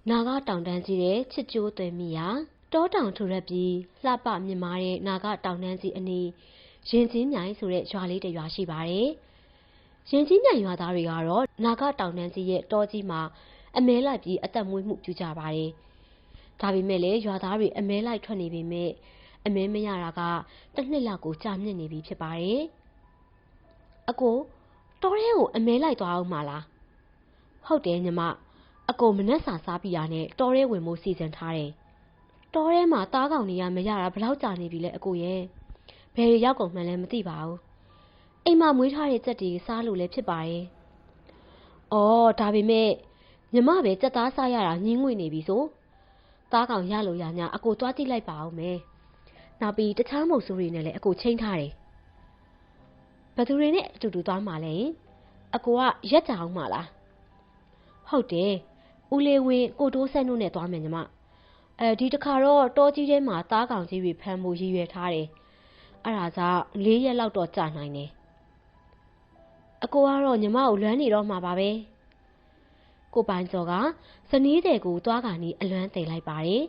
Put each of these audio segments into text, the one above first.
နာဂတောင်တန်းကြီးရဲ့ချစ်ကြိုးသွေးမိရာတောတောင်ထူရက်ပြီးလှပမြင့်မားတဲ့နာဂတောင်တန်းကြီးအနီးရင်ကြီးမြိုင်ဆိုတဲ့ရွာလေးတစ်ရွာရှိပါတယ်။ရင်ကြီးမြိုင်ရွာသားတွေကတော့နာဂတောင်တန်းကြီးရဲ့တောကြီးမှာအမဲလိုက်ပြီးအသက်မွေးမှုပြုကြပါတယ်။ဒါပေမဲ့လည်းရွာသားတွေအမဲလိုက်ထွက်နေပေမဲ့အမဲမရတာကတစ်နှစ်လောက်ကိုကြာမြင့်နေပြီဖြစ်ပါတယ်။အကိုတောထဲကိုအမဲလိုက်သွားအောင်မလား။ဟုတ်တယ်ညီမအကိုမနှက်စာစားပြီးရနဲ့တောထဲဝင်ဖို့စီစဉ်ထားတယ်။တောထဲမှာသားကောင်တွေကမရတာဘယ်လောက်ကြာနေပြီလဲအကိုရဲ့။ဘယ်ရောက်ကုန်မှန်းလည်းမသိပါဘူး။အိမ်မှာမွေးထားတဲ့ကြက်တွေစားလို့လည်းဖြစ်ပါတယ်။အော်ဒါပေမဲ့ညီမပဲကြက်သားစားရတာညင်းငွေနေပြီဆို။သားကောင်ရလို့ရညာအကိုသွားကြည့်လိုက်ပါဦးမယ်။နောက်ပြီးတခြားမုတ်ဆိုးတွေနဲ့လည်းအကိုချိန်ထားတယ်။ဘယ်သူတွေနဲ့အတူတူသွားမှလဲ။အကိုကရက်ကြအောင်မလား။ဟုတ်တယ်။ဦးလေးဝင်းကိုတိုးဆန်းတို့နဲ့သွားမယ်ညီမဒီတစ်ခါတော့တောကြီးထဲမှာသားကောင်ကြီးတွေဖမ်းဖို့ရည်ရွယ်ထားတယ်အဲ့ဒါကြောင့်4 ရက်လောက်တော့ကြာနိုင်တယ်အကိုကတော့ညီမကိုလွမ်းနေတော့မှာပါပဲကိုပိုင်ကျော်ကဇနီးတဲ့ကိုသွားကန်ဒီအလွမ်းသိမ့်လိုက်ပါတယ်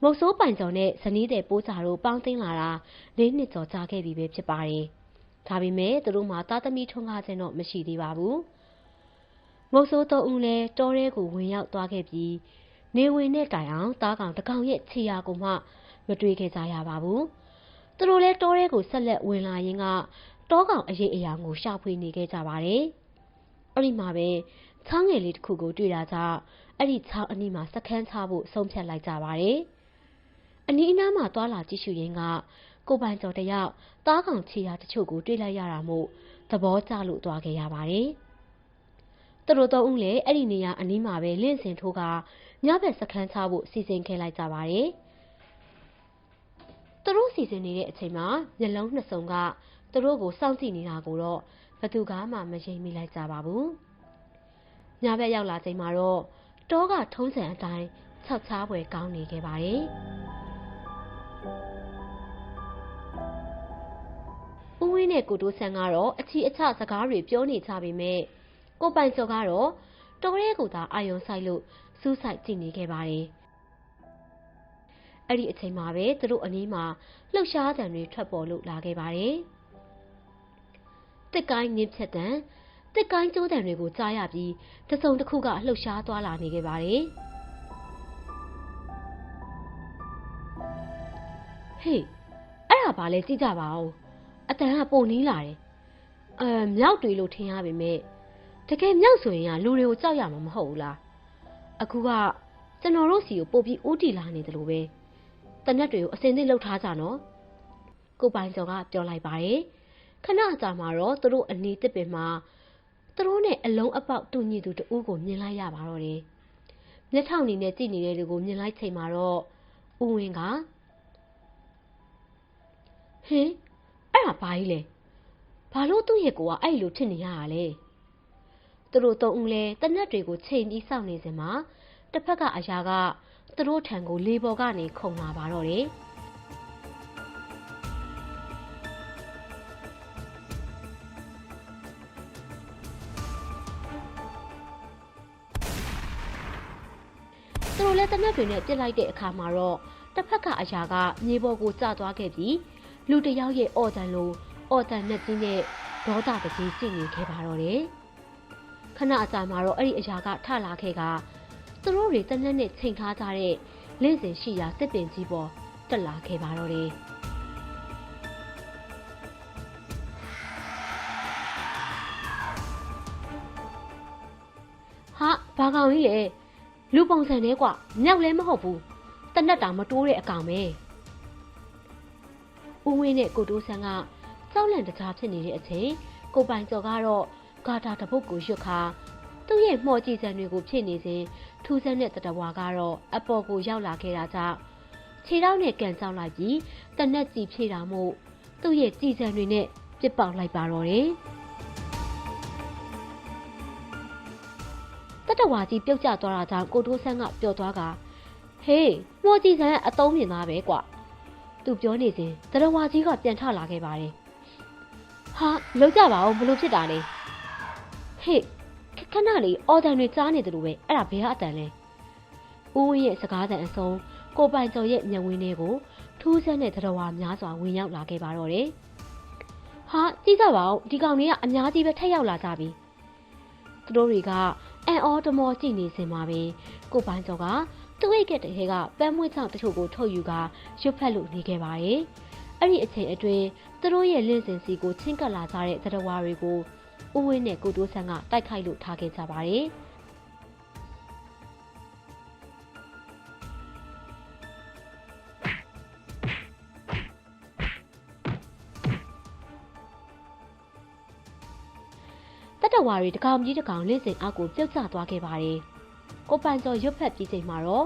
မုတ်ဆိုးပိုင်ကျော်နဲ့ဇနီးတဲ့ပိုးကြတို့ပေါင်းသိမ်းလာတာ4 နှစ်ကျော်ကြာခဲ့ပြီပဲဖြစ်ပါတယ်ဒါပေမဲ့သူတို့မှာသားသမီးထွန်းကားခြင်းတော့မရှိသေးပါဘူးမုတ်ဆိုး3 ဦးလည်းတောထဲကိုဝင်ရောက်သွားခဲ့ပြီးနေဝင်တဲ့တိုင်အောင်သားကောင်တကောင်ရဲ့ခြေရာကိုမှမတွေ့ခဲ့ကြရပါဘူး။သူတို့လည်းတောထဲကိုဆက်လက်ဝင်လာရင်းကတောကောင်အရေးအရာကိုရှာဖွေနေခဲ့ကြပါတယ်။အဲ့ဒီမှာပဲချောင်းငယ်လေးတစ်ခုကိုတွေ့တာကြောင့်အဲ့ဒီချောင်းအနီးမှာစခန်းချဖို့ဆုံးဖြတ်လိုက်ကြပါတယ်။အနီးအနားမှာသွားလာကြည့်ရှုရင်းကကိုပိုင်ကျော်တယောက်သားကောင်ခြေရာတချို့ကိုတွေ့လိုက်ရတာမို့သဘောကျလို့သွားခဲ့ရပါတယ်။သူတို့3 ဦးလည်းအဲ့ဒီနေရာအနီးမှာပဲလင့်စင်ထိုးကညဘက်စခန်းချဖို့စီစဉ်ခဲ့လိုက်ကြပါတယ်။သူတို့စီစဉ်နေတဲ့အချိန်မှာမျက်လုံး2 စုံကသူတို့ကိုစောင့်ကြည့်နေတာကိုတော့ဘသူကမှမရိပ်မိလိုက်ကြပါဘူး။ညဘက်ရောက်လာချိန်မှာတော့တောကထုံးစံအတိုင်းခြောက်ချားပွဲကောင်းနေခဲ့ပါတယ်။ဦးဝင်းနဲ့ကိုတိုးဆန်းကတော့အချီအချစကားတွေပြောနေကြပေမဲ့ကိုပိုင်ကျော်ကတော့တောရဲကိုသာအာယုံဆိုင်လို့စူးစိုက်ကြည့်နေခဲ့ပါတယ်။အဲ့ဒီအချိန်မှာပဲသူတို့အနီးမှာလှုပ်ရှားသံတွေထွက်ပေါ်လို့လာခဲ့ပါတယ်။တစ်ကိုင်းနင်းဖြတ်တံတစ်ကိုင်းကျိုးတံတွေကိုကြားရပြီးတစုံတစ်ခုကလှုပ်ရှားသွားလာနေခဲ့ပါတယ်။ဟေးအဲ့ဒါဘာလဲကြည့်ကြပါဦး။အတန်ကပုံနီးလာတယ်။မြောက်တွေလို့ထင်ရပေမဲ့တကယ်မြောက်ဆိုရင်လူတွေကိုကြောက်ရမှာမဟုတ်ဘူးလား။အခုကကျွန်တော်တို့စီကိုပို့ပြီးဦးတီလာနေတယ်လို့ပဲတနက်တွေကိုအစင်သစ်လှုပ်ထားကြနော်ကိုပိုင်ကျော်ကပြောလိုက်ပါတယ်ခဏကြာမှာတော့သူတို့အနီးတစ်ပင်မှာသူတို့နဲ့အလုံးအပေါက်တူညီသူတဦးကိုမြင်လိုက်ရပါတော့တယ်မျက်ထောင်နေနဲ့ကြည့်နေတဲ့သူကိုမြင်လိုက်ချိန်မှာတော့ဦးဝင်းကဟင်အဲ့ဒါဘာကြီးလဲဘာလို့သူ့ရဲ့ကိုကအဲ့လိုဖြစ်နေရတာလဲသူတို့3 ဦးလဲတနက်တွေကိုချိန်ပြီးစောင့်နေစမှာတစ်ဖက်ကအရာကသူတို့ထံကိုလေပေါ်ကနေခုန်လာပါတော့တယ်သူတို့လည်းတနက်တွေနဲ့ပြစ်လိုက်တဲ့အခါမှာတော့တစ်ဖက်ကအရာကမြေပေါ်ကိုကျသွားခဲ့ပြီးလူတစ်ယောက်ရဲ့အော်တန်လိုအော်တန်နဲ့ကြီးနဲ့ဒေါသတကြီးကျင့်နေခဲ့ပါတော့တယ်ခဏအကြာမှာတော့အဲ့ဒီအရာကထလာခဲ့ကသူတို့တွေတနက်နဲ့ချိန်ထားကြတဲ့လင့်စင်ရှိရာတစ်ပင်ကြီးပေါ်တက်လာခဲ့ပါတော့တယ်ဟာဘာကောင်ကြီးလဲလူပုံစံနဲ့ကွာမြောက်လည်းမဟုတ်ဘူးတနက်တောင်မတိုးတဲ့အကောင်ပဲဦးဝင်းနဲ့ကိုတိုးဆန်းကစောက်လန့်တကြားဖြစ်နေတဲ့အချိန်ကိုပိုင်ကျော်ကတော့ဂါတာတပုတ်ကိုရွတ်ခါသူ့ရဲ့မှော်ကြည့်စံတွေကိုဖြည့်နေစဉ်ထူးဆန်းတဲ့တတဝါကတော့အပေါ်ကိုရောက်လာခဲ့တာကြောင့်ခြေထောက်နဲ့ကန်ကြောက်လိုက်ပြီးတနက်ကြည့်ဖြည့်တာမို့သူ့ရဲ့ကြည်စံတွေနဲ့ပြစ်ပေါက်လိုက်ပါတော့တယ်တတဝါကြီးပြုတ်ကျသွားတာကြောင့်ကိုတိုးဆန်းကပျော်သွားကဟေးမှော်ကြည့်စံအသုံးမြင်သားပဲကွာသူပြောနေစဉ်တတဝါကြီးကပြန်ထလာခဲ့ပါတယ်ဟာလောက်ကြပါဦးဘလို့ဖြစ်တာလဲဟေးခဏလေးအော်တန်တွေကြားနေတယ်လို့ပဲအဲ့ဒါဘယ်ဟာအတန်လဲ ဦးဝင်းရဲ့စကားသံအဆုံးကိုပိုင်ကျော်ရဲ့မျက်ဝန်းထဲကိုထူးဆန်းတဲ့သတ္တဝါများစွာဝင်ရောက်လာခဲ့ပါတော့တယ်။ဟာကြည့်ကြပါဦးဒီကောင်တွေကအများကြီးပဲထက်ရောက်လာကြပြီ။သူတို့တွေကအန်အော်တမောကြည့်နေစင်ပါပဲကိုပိုင်ကျော်ကသူ့ရဲ့ကတဲ့ကပန်းမွေးချောင်းတချို့ကိုထုတ်ယူကရွတ်ဖက်လို့နေခဲ့ပါတယ်။အဲ့ဒီအချိန်အတွင်းသူတို့ရဲ့လင့်စင်စီကိုချင်းကပ်လာကြတဲ့သတ္တဝါတွေကိုဦးဝင်းနဲ့ကိုတိုးဆန်းကတိုက်ခိုက်လို့ထားခဲ့ကြပါတယ်။တတဝါတွေတကောင်ကြီးတကောင်လင့်စင်အောက်ကိုပြုတ်ကျသွားခဲ့ပါတယ်။ကိုပိုင်ကျော်ရွတ်ဖက်ပြီးချိန်မှာတော့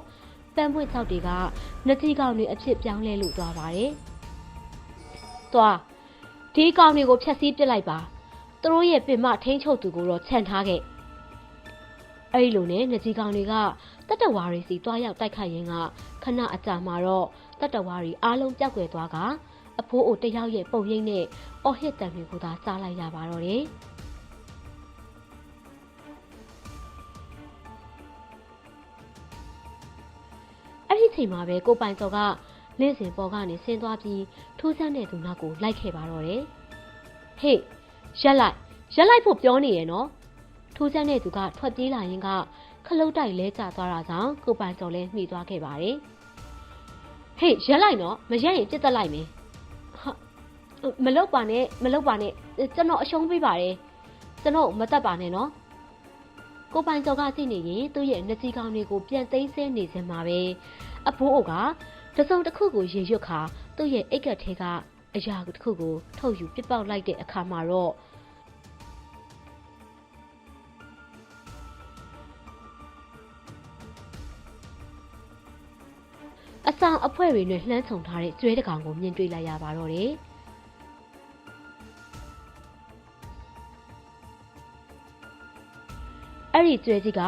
ပန်းပွင့်ချောက်တွေကနှတိကောင်တွေအဖြစ်ပြောင်းလဲလို့သွားပါတယ်။သွားဒီကောင်တွေကိုဖျက်ဆီးပစ်လိုက်ပါ။သူတို့ရဲ့ပင်မထိန်းချုပ်သူကိုတော့ခြံထားခဲ့။အဲဒီလိုနဲ့နှတိကောင်တွေကတတဝါတွေစီသွားရောက်တိုက်ခိုက်ရင်းကခဏအကြာမှာတော့တတဝါတွေအားလုံးပြောက်ွယ်သွားကအဖိုးအိုတယောက်ရဲ့ပုံရိပ်နဲ့အော်ဟစ်တံတွေကိုသာကြားလိုက်ရပါတော့တယ်။အဲ့ဒီချိန်မှာပဲကိုပိုင်စော်ကလင်းစင်ပေါ်ကနေဆင်းသွားပြီးထူးဆန်းတဲ့သူနောက်ကိုလိုက်ခဲ့ပါတော့တယ်။ဟေ့ရက်လိုက်ဖို့ပြောနေရနော်။ထူးဆန်းတဲ့သူကထွက်ပြေးလာရင်ကခလုတ်တိုက်လဲကျသွားတာကြောင့်ကိုပိုင်စော်လည်းမှီသွားခဲ့ပါတယ်။ဟေ့ရက်လိုက်နော်မရက်ရင်ပြစ်တက်လိုက်မယ်။ဟာမလုပ်ပါနဲ့ကျွန်တော်အရှုံးပေးပါတယ်။ကျွန်တော်မတက်ပါနဲ့နော်။ကိုပိုင်စော်ကသိနေရင်သူ့ရဲ့နှကြီးကောင်းတွေကိုပြန်သိမ်းဆဲနေစင်မှာပဲအဖိုးအိုကတစုံတစ်ခုကိုရေရွတ်ခါသူ့ရဲ့အိတ်ကက်ထဲကအရာတစ်ခုကိုထုတ်ယူပစ်ပေါက်လိုက်တဲ့အခါမှာတော့အဆောင်အဖွဲတွေနဲ့လှမ်းဆုံထားတဲ့ကျွဲတကောင်ကိုမြင်တွေ့လိုက်ရပါတော့တယ်။အဲ့ဒီကျွဲကြီးက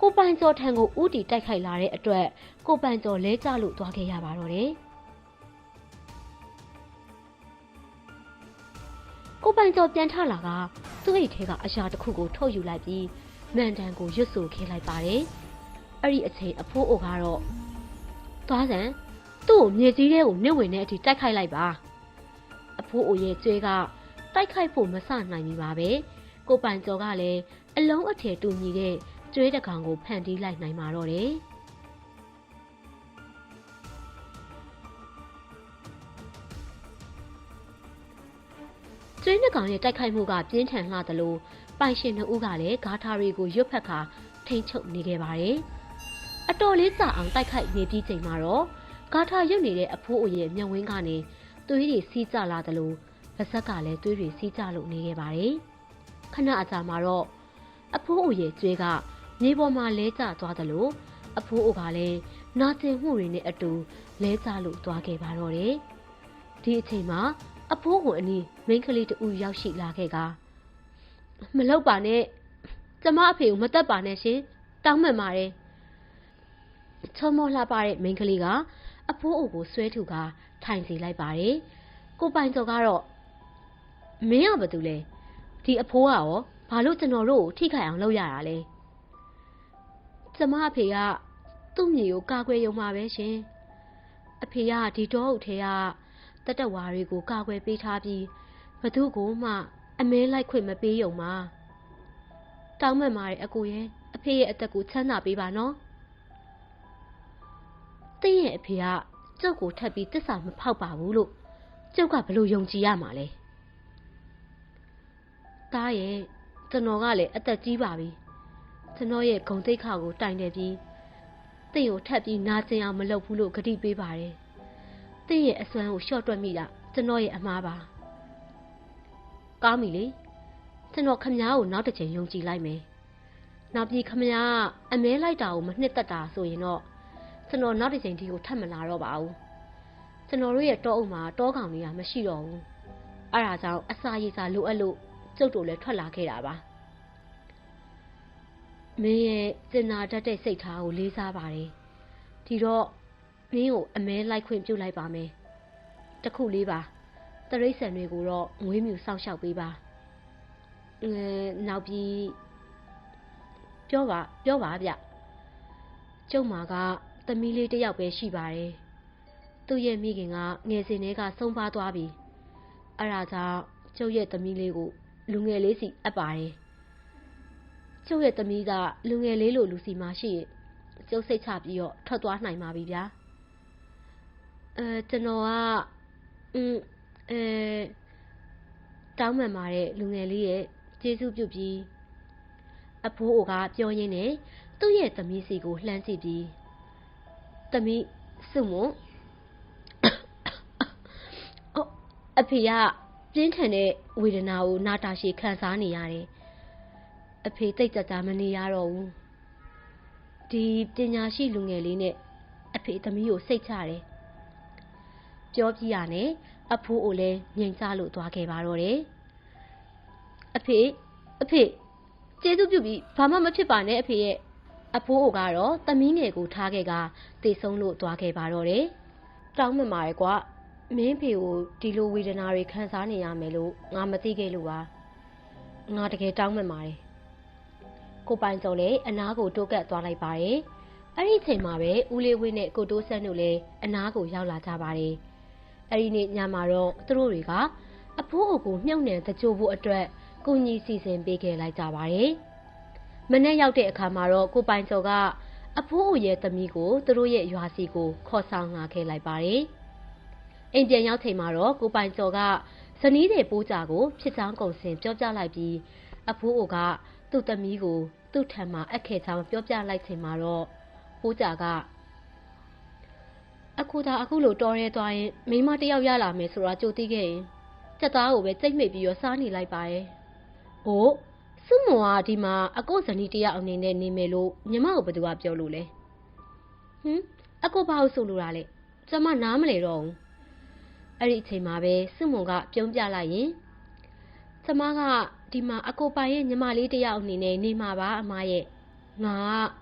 ကိုပိုင်ကျော်ထံကိုဥတီတိုက်ခိုက်လာတဲ့အတွက်ကိုပိုင်ကျော်လဲကျလို့သွားခဲ့ရပါတော့တယ်။ကိုပိုင်ကျော်ပြန်ထလာကသူ့အိတ်ထဲကအရာတစ်ခုကိုထုတ်ယူလိုက်ပြီးမန်တန်ကိုရွတ်ဆိုခဲ့လိုက်ပါတယ်။အဲ့ဒီအချိန်အဖိုးအိုကတော့သွားစံသူ့ကိုမြေကြီးထဲကိုနစ်ဝင်တဲ့အထိတိုက်ခိုက်လိုက်ပါ။အဖိုးအိုရဲ့ကျွဲကတိုက်ခိုက်ဖို့မဆနိုင်ပြီပါပဲ။ကိုပိုင်ကျော်ကလည်းအလုံးအထည်တူညီတဲ့ကျွေးတကောင်ကိုဖန်တီးလိုက်နိုင်ပါတော့တယ်။ကျွေးနှစ်ကောင်ရဲ့တိုက်ခိုက်မှုကပြင်းထန်လှသလိုပိုင်ရှင်နှစ်ဦးကလည်းဂါထာတွေကိုရွတ်ဖက်ခါထိန်ချုပ်နေခဲ့ပါတယ်။အတော်လေးကြာအောင်တိုက်ခိုက်နေပြီးချိန်မှာတော့ဂါထာရွတ်နေတဲ့အဖိုးအိုရဲ့မျက်ဝန်းကနေသွေးတွေစီးကျလာသလိုပါးစပ်ကလည်းသွေးတွေစီးကျလို့နေခဲ့ပါတယ်။ခဏအကြာမှာတော့အဖိုးအိုရဲ့ကျွေးကမြေပေါ်မှာလဲကျသွားသလိုအဖိုးအိုကလည်းနာကျင်မှုတွေနဲ့အတူလဲကျလို့သွားခဲ့ပါတော့တယ်။ဒီအချိန်မှာအဖိုးကိုအနီးမိန်းကလေးတူရောက်ရှိလာခဲ့ကမလုပ်ပါနဲ့ကျမအဖေကိုမတက်ပါနဲ့ရှင်တောင်းပန်ပါတယ်။ချောမောလှပတဲ့မိန်းကလေးကအဖိုးအိုကိုဆွဲထုကထိုင်စီလိုက်ပါတယ်။ကိုပိုင်စော်ကတော့မင်းကဘာတူလဲဒီအဖိုးကရောဘာလို့ကျွန်တော်တို့ကိုထိခိုက်အောင်လုပ်ရတာလဲကျမအဖေကသူ့မြေကိုကာကွယ်ရုံမှာပဲရှင်အဖေကဒီတော့အုပ်ထဲကတတဝါတွေကိုကာကွယ်ပေးထားပြီးဘသူကိုမှအမဲလိုက်ခွင့်မပေးရုံမှာတောင်းပန်ပါတယ်အကိုရဲ့အဖေရဲ့အသက်ကိုချမ်းသာပေးပါနော်တင်းရဲ့အဖေကကျုပ်ကိုထပ်ပြီးတစ္ဆာမဖောက်ပါဘူးလို့ကျုပ်ကဘလို့ယုံကြည်ရမှာလဲတားရဲ့ကျွန်တော်ကလည်းအသက်ကြီးပါပြီကျွန်တော်ရဲ့ဂုဏ်သိက္ခာကိုတိုင်တယ်ပြီးတင့်ကိုထပ်ပြီးနာကျင်အောင်မလုပ်ဘူးလို့ဂတိပေးပါတယ်တင့်ရဲ့အစွမ်းကိုလျှော့တွက်မိတာကျွန်တော်ရဲ့အမှားပါကောင်းပြီလေကျွန်တော်ခမ ्या ကိုနောက်တစ်ချိန်ယုံကြည်လိုက်မယ်နောက်ပြီးခမ ्या အမဲလိုက်တာကိုမနှစ်သက်တာဆိုရင်တော့ကျွန်တော်နောက်တစ်ချိန်ဒီကိုထပ်မလာတော့ပါဘူးကျွန်တော်တို့ရဲ့တောအုပ်မှာတောကောင်တွေကမရှိတော့ဘူးအဲ့ဒါကြောင့်အစာရည်စာလိုအပ်လို့ကျုပ်တို့လည်းထွက်လာခဲ့တာပါမင်းရဲ့စင်နာတတ်တဲ့စိတ်ထားကိုလေးစားပါတယ်ဒီတော့မင်းကိုအမဲလိုက်ခွင့်ပြုလိုက်ပါမယ်တခုလေးပါတရိတ်ဆန်တွေကိုတော့ငွေးမြူစောင့်ရှောက်ပေးပါနောက်ပြီးပြောပါဗျ ကျုပ်မှာကသမီးလေးတစ်ယောက်ပဲရှိပါတယ်သူ့ရဲ့မိခင်ကငယ်စဉ်တည်းကဆုံးပါသွားပြီအဲ့ဒါကြောင့်ကျုပ်ရဲ့သမီးလေးကိုလူငယ်လေးစီအပ်ပါတယ်ကျုပ်ရဲ့သမီးကလူငယ်လေးလိုလူစီမှာရှိရင်ကျုပ်စိတ်ချပြီးတော့ထွက်သွားနိုင်ပါပြီဗျာကျွန်တော်ကတောင်းပန်ပါတယ်လူငယ်လေးရဲ့ကျေးဇူးပြုပြီးအဖိုးအိုကပြောရင်းနဲ့သူ့ရဲ့သမီးစီကိုလှမ်းကြည့်ပြီးသမီးစုမွန်အဖေကပြင်းထန်တဲ့ဝေဒနာကိုနာတာရှည်ခံစားနေရတယ်အဖေတိတ်ကြကြမနေရတော့ဘူးဒီပညာရှိလူငယ်လေးနဲ့အဖေသမီးကိုစိတ်ချတယ်ပြောပြရနဲ့အဖိုးအိုလည်းငြိမ်ချလို့သွားခဲ့ပါတော့တယ်အဖေကျေးဇူးပြုပြီးဘာမှမဖြစ်ပါနဲ့အဖေရဲ့အဖိုးအိုကတော့သမီးငယ်ကိုထားခဲ့ကတေဆုံးလို့သွားခဲ့ပါတော့တယ်တောင်းပန်ပါတယ်ကွာမင်းဖေကိုဒီလိုဝေဒနာတွေခံစားနေရမယ်လို့ငါမသိခဲ့လို့ပါငါတကယ်တောင်းပန်ပါတယ်ကိုပိုင်စော်လည်းအနားကိုတိုးကပ်သွားလိုက်ပါတယ်အဲ့ဒီချိန်မှာပဲဦးလေးဝင်းနဲ့ကိုတိုးဆန်းတို့လည်းအနားကိုရောက်လာကြပါတယ်အဲ့ဒီနေ့ညမှာတော့သူတို့တွေကအဖိုးအိုကိုမြှုပ်နှံတကြိုဖို့အတွက်ကိုကြီးစီစဉ်ပေးခဲ့လိုက်ကြပါတယ်မနေ့ရောက်တဲ့အခါမှာတော့ကိုပိုင်စော်ကအဖိုးအိုရဲ့သမီးကိုသူတို့ရဲ့ရွာစီကိုခေါ်ဆောင်လာခဲ့လိုက်ပါတယ်အိမ်ပြန်ရောက်ချိန်မှာတော့ကိုပိုင်စော်ကဇနီးတဲ့ပိုးကြကိုဖြစ်ချောင်းကုန်စင်ပြောပြလိုက်ပြီးအဖိုးအိုကသူ့သမီးကိုသူ့ထံမှာအပ်ခဲ့ချောင်းပြောပြလိုက်ချိန်မှာတော့ပိုးကြကအခုလိုတော်ရဲသွားရင်မိမတယောက်ရလာမယ်ဆိုတာကြိုသိခဲ့ရင်စက်သားကိုပဲကြိတ်မိတ်ပြီးတော့စားနေလိုက်ပါရဲ့။ဟိုစုမွန်ကဒီမှာအကိုဇနီးတယောက်အနေနဲ့နေမယ်လို့ညီမကိုဘယ်သူကပြောလို့လဲ။အကိုဘာလို့ဆိုလိုတာလဲ။ကျမနားမလဲတော့ဘူး။အဲ့ဒီအချိန်မှာပဲစုမွန်ကပြုံးပြလိုက်ရင်ကျမကဒီမှာအကိုပိုင်ရဲ့ညီမလေးတယောက်အနေနဲ့နေမှာပါအမရဲ့။ငါ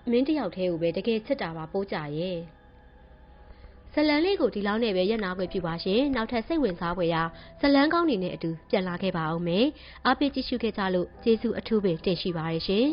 ကမင်းတယောက်တည်းကိုပဲတကယ်ချစ်တာပါပိုးကြရဲ့။ဇလန်းလေးကိုဒီလောက်နဲ့ပဲရက်နာခွင့်ပြုပါရှင်နောက်ထပ်စိတ်ဝင်စားဖွယ်ရာဇလန်းကောင်းတွေနဲ့အတူပြန်လာခဲ့ပါအောင်မယ်အားပေးကြည့်ရှုခဲ့ကြလို့ကျေးဇူးအထူးပင်တင်ရှိပါရရှင်